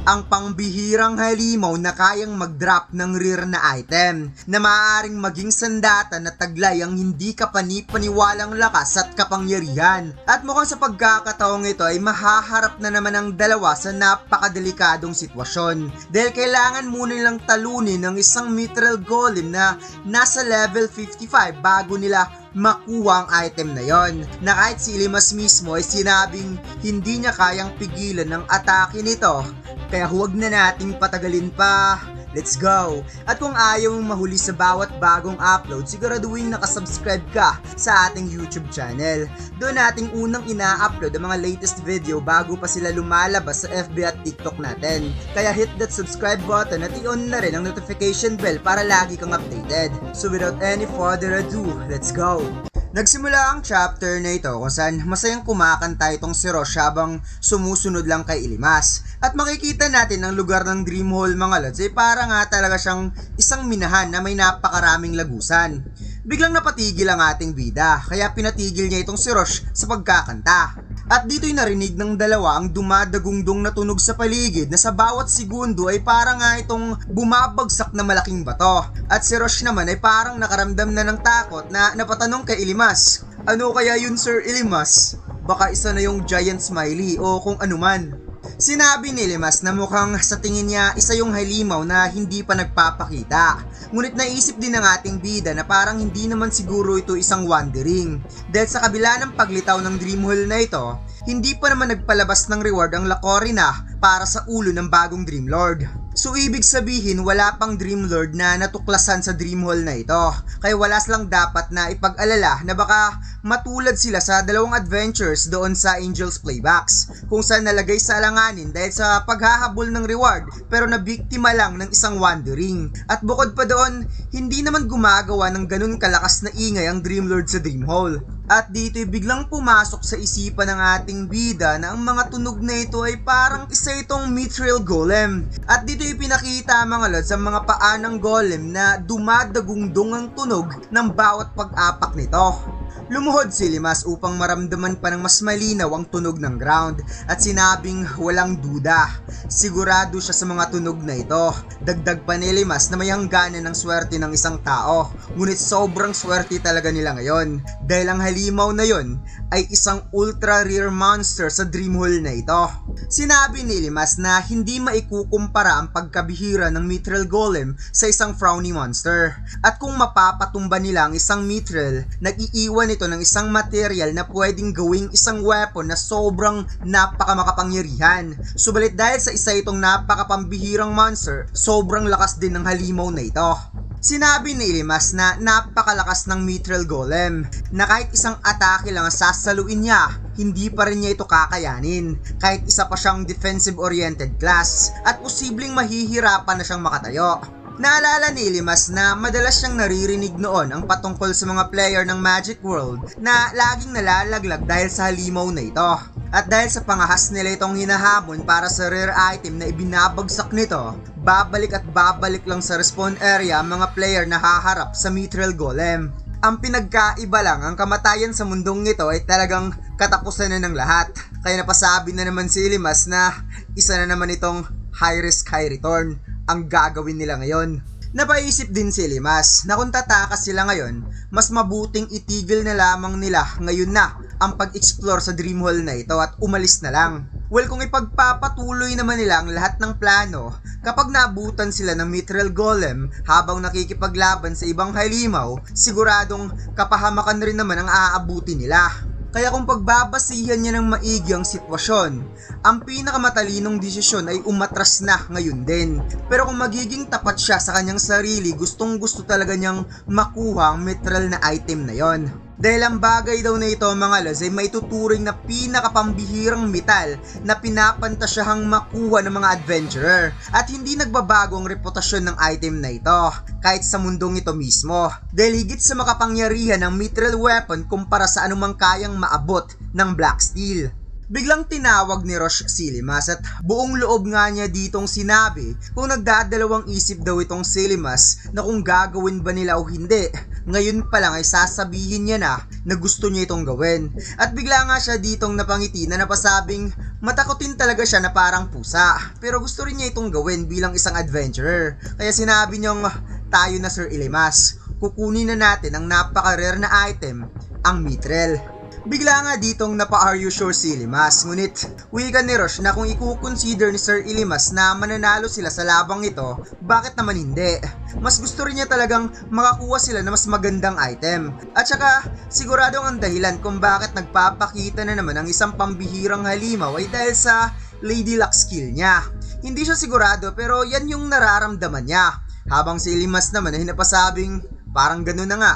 ang pangbihirang halimaw na kayang mag-drop ng rare na item na maaaring maging sandata na taglay ang hindi kapani-paniwalang lakas at kapangyarihan. At mukhang sa pagkakataong ito ay mahaharap na naman ang dalawa sa napakadelikadong sitwasyon dahil kailangan muna nilang talunin ng isang mithril golem na nasa level 55 bago nila makuha ang item na yon, na kahit si Ilimas mismo ay sinabing hindi niya kayang pigilan ng atake nito. Kaya huwag na nating patagalin pa. Let's go! At kung ayaw mong mahuli sa bawat bagong upload, siguraduhin nakasubscribe ka sa ating YouTube channel. Doon nating unang ina-upload ang mga latest video bago pa sila lumalabas sa FB at TikTok natin. Kaya hit that subscribe button at i-on na rin ang notification bell para lagi kang updated. So without any further ado, let's go! Nagsimula ang chapter na ito kung saan masayang kumakanta itong si Rosh habang sumusunod lang kay Ilimas. At makikita natin ang lugar ng Dream Hall mga lods ay para nga talaga siyang isang minahan na may napakaraming lagusan. Biglang napatigil ang ating bida kaya pinatigil niya itong si Rosh sa pagkakanta. At dito'y narinig ng dalawa ang dumadagungdong na tunog sa paligid na sa bawat segundo ay parang nga itong bumabagsak na malaking bato. At si Rosh naman ay parang nakaramdam na ng takot na napatanong kay Ilimas, "Ano kaya yun, Sir Ilimas? Baka isa na yung giant smiley o kung anuman." Sinabi ni Ilimas na mukhang sa tingin niya isa yung halimaw na hindi pa nagpapakita. Ngunit naisip din ng ating bida na parang hindi naman siguro ito isang wandering. Dahil sa kabila ng paglitaw ng Dream Hall na ito, hindi pa naman nagpalabas ng reward ang Lacorina para sa ulo ng bagong Dream Lord. So ibig sabihin wala pang Dream Lord na natuklasan sa Dream Hall na ito. Kaya wala silang dapat na ipag-alala na baka matulad sila sa dalawang adventures doon sa Angel's Playbacks kung saan nalagay sa alanganin dahil sa paghahabol ng reward pero nabiktima lang ng isang wandering. At bukod pa doon, hindi naman gumagawa ng ganun kalakas na ingay ang Dream Lord sa Dream Hall. At dito'y biglang pumasok sa isipan ng ating bida na ang mga tunog na ito ay parang isa itong mithril golem. At dito'y pinakita mga lods ang mga paa ng golem na dumadagungdong ang tunog ng bawat pag-apak nito. Lumuhod si Ilimas upang maramdaman pa ng mas malinaw ang tunog ng ground at sinabing walang duda. Sigurado siya sa mga tunog na ito. Dagdag pa ni Ilimas na may hangganan ng swerte ng isang tao. Ngunit sobrang swerte talaga nila ngayon dahil ang halimaw na yon ay isang ultra rare monster sa Dream Hall na ito. Sinabi ni Ilimas na hindi maikukumpara ang pagkabihira ng mithril golem sa isang frowny monster. At kung mapapatumba nila ang isang mithril, nag-iiwan ito ng isang material na pwedeng gawing isang weapon na sobrang napakamakapangyarihan. Subalit dahil sa isa itong napakapambihirang monster, sobrang lakas din ng halimaw na ito. Sinabi ni Ilimas na napakalakas ng mithril golem na kahit isang atake lang ang sasaluin niya, hindi pa rin niya ito kakayanin kahit isa pa siyang defensive-oriented class at posibleng mahihirapan na siyang makatayo. Naalala ni Ilimas na madalas siyang naririnig noon ang patungkol sa mga player ng Magic World na laging nalalaglag dahil sa halimaw na ito. At dahil sa pangahas nila itong hinahamon para sa rare item na ibinabagsak nito, babalik at babalik lang sa respawn area ang mga player na haharap sa mithril golem. Ang pinagkaiba lang, ang kamatayan sa mundong ito ay talagang katapusan na ng lahat. Kaya napasabi na naman si Ilimas na isa na naman itong high risk high return ang gagawin nila ngayon. Napaisip din si Ilimas na kung tatakas sila ngayon, mas mabuting itigil na lamang nila ngayon na ang pag-explore sa Dream Hall na ito at umalis na lang. Well, kung ipagpapatuloy naman nila ang lahat ng plano, kapag naabutan sila ng mithril golem habang nakikipaglaban sa ibang halimaw, siguradong kapahamakan rin naman ang aabuti nila. Kaya kung pagbabasihan niya ng maigi ang sitwasyon, ang pinakamatalinong desisyon ay umatras na ngayon din. Pero kung magiging tapat siya sa kanyang sarili, gustong gusto talaga niyang makuha ang mithril na item na yon. Dahil ang bagay daw na ito mga lods ay maituturing na pinakapambihirang metal na pinapantasyahang makuha ng mga adventurer at hindi nagbabago ang reputasyon ng item na ito kahit sa mundong ito mismo dahil higit sa makapangyarihan ng mithril weapon kumpara sa anumang kayang maabot ng black steel. Biglang tinawag ni Rosh si Ilimas at buong loob nga niya ditong sinabi kung nagdadalawang isip daw itong si Ilimas na kung gagawin ba nila o hindi. Ngayon pa lang ay sasabihin niya na gusto niya itong gawin. At bigla nga siya ditong napangiti na napasabing matakotin talaga siya na parang pusa. Pero gusto rin niya itong gawin bilang isang adventurer. Kaya sinabi niyang tayo na Sir Ilimas. Kukunin na natin ang napaka-rare na item, ang Mithril. Bigla nga ditong napa-are you sure si Ilimas, ngunit wika ni Rosh na kung i-consider ni Sir Ilimas na mananalo sila sa labang ito, bakit naman hindi? Mas gusto rin niya talagang makakuha sila na mas magandang item. At saka sigurado ang dahilan kung bakit nagpapakita na naman ang isang pambihirang halimaw ay dahil sa Lady Luck skill niya. Hindi siya sigurado pero yan yung nararamdaman niya. Habang si Ilimas naman ay napasabing parang gano'n na nga,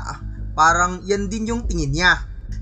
parang yan din yung tingin niya.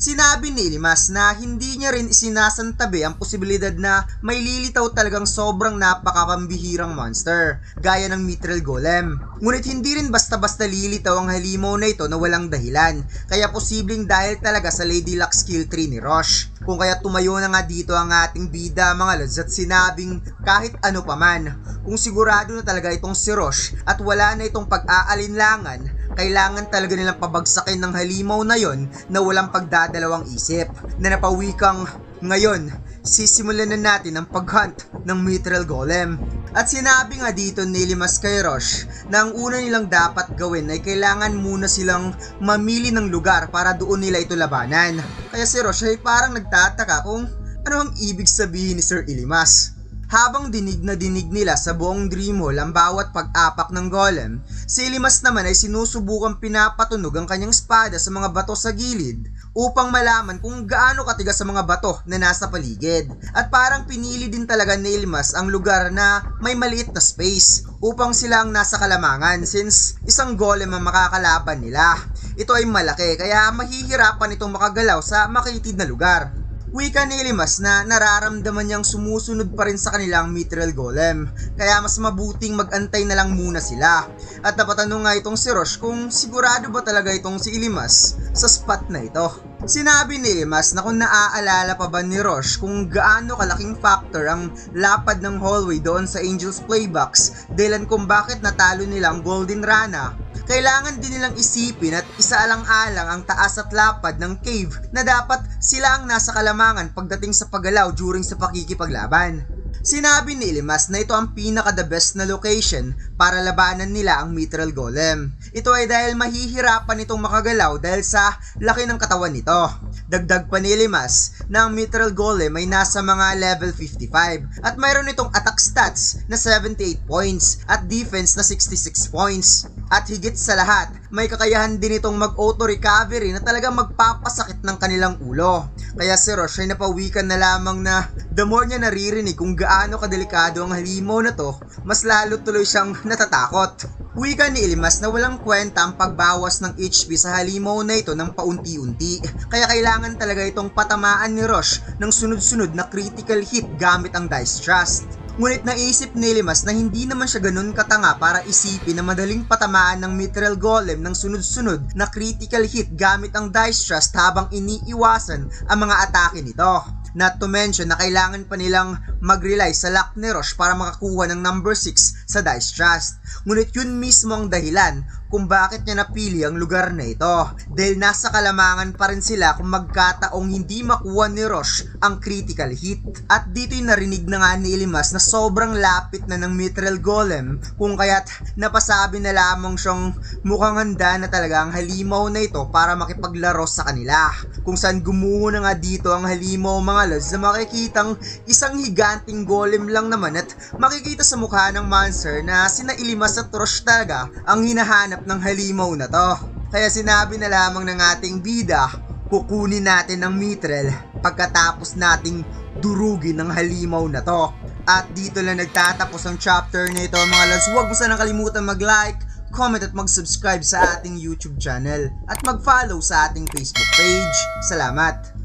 Sinabi ni Ilimas na hindi niya rin isinasantabi ang posibilidad na may lilitaw talagang sobrang napakapambihirang monster, gaya ng Mithril Golem. Ngunit hindi rin basta-basta lilitaw ang halimaw na ito na walang dahilan, kaya posibleng dahil talaga sa Lady Luck skill tree ni Rosh. Kung kaya tumayo na nga dito ang ating bida mga lods at sinabing kahit ano paman, kung sigurado na talaga itong si Rosh at wala na itong pag-aalinlangan, kailangan talaga nilang pabagsakin ng halimaw na yon na walang pagdadalawang isip, na napawikang ngayon, sisimulan na natin ang paghunt ng Mithril Golem. At sinabi nga dito ni Ilimas kay Rosh na ang una nilang dapat gawin ay kailangan muna silang mamili ng lugar para doon nila ito labanan. Kaya si Rosh ay parang nagtataka kung ano ang ibig sabihin ni Sir Ilimas. Habang dinig na dinig nila sa buong Dreamhall ang bawat pag-apak ng golem, si Ilimas naman ay sinusubukang pinapatunog ang kanyang espada sa mga bato sa gilid upang malaman kung gaano katigas sa mga bato na nasa paligid. At parang pinili din talaga ni Ilimas ang lugar na may maliit na space upang sila ang nasa kalamangan since isang golem ang makakalaban nila. Ito ay malaki kaya mahihirapan itong makagalaw sa makitid na lugar. Wika ni Ilimas na nararamdaman niyang sumusunod pa rin sa kanilang Mithril Golem, kaya mas mabuting mag-antay na lang muna sila. At napatanong nga itong si Rosh kung sigurado ba talaga itong si Ilimas sa spot na ito. Sinabi ni Ilimas na kung naaalala pa ba ni Rosh kung gaano kalaking factor ang lapad ng hallway doon sa Angel's Playbox dahilan kung bakit natalo nila ang Golden Rana, kailangan din nilang isipin at isaalang-alang ang taas at lapad ng cave na dapat sila ang nasa kalamangan pagdating sa paggalaw during sa pakikipaglaban. Sinabi ni Ilimas na ito ang pinaka-the best na location para labanan nila ang Mithril Golem. Ito ay dahil mahihirapan itong makagalaw dahil sa laki ng katawan nito. Dagdag pa ni Ilimas na ang Mithril Golem ay nasa mga level 55 at mayroon itong attack stats na 78 points at defense na 66 points. At higit sa lahat, may kakayahan din itong mag-auto-recovery na talagang magpapasakit ng kanilang ulo. Kaya si Rosh ay napawikan na lamang na the more niya naririnig kung gaano kadelikado ang halimaw na to, mas lalo tuloy siyang natatakot. Wika ni Ilimas na walang kwenta ang pagbawas ng HP sa halimaw na ito ng paunti-unti. Kaya kailangan talaga itong patamaan ni Rosh ng sunod-sunod na critical hit gamit ang Dice Trust. Ngunit naisip ni Ilimas na hindi naman siya ganun katanga para isipin na madaling patamaan ng Mithril Golem ng sunod-sunod na critical hit gamit ang Dice Trust habang iniiwasan ang mga atake nito. Not to mention na kailangan pa nilang mag-rely sa luck ni Rosh para makakuha ng number 6 sa Dice Trust. Ngunit yun mismo ang dahilan kung bakit niya napili ang lugar na ito. Dahil nasa kalamangan pa rin sila kung magkataong hindi makuha ni Rosh ang critical hit. At dito'y narinig na nga ni Ilimas na sobrang lapit na ng Mithril Golem kung kaya't napasabi na lamang siyang mukhang handa na talaga ang halimaw na ito para makipaglaro sa kanila. Kung saan gumuho na nga dito ang halimaw mga lods na makikitang isang higanting golem lang naman at makikita sa mukha ng monster na sina Ilimas at Rosh talaga ang hinahanap ng halimaw na to. Kaya sinabi na lamang ng ating bida, kukunin natin ang Mithril pagkatapos nating durugin ang halimaw na to. At dito lang nagtatapos ang chapter nito mga lods. Huwag mo sanang kalimutan mag-like, comment at mag-subscribe sa ating YouTube channel at mag-follow sa ating Facebook page. Salamat!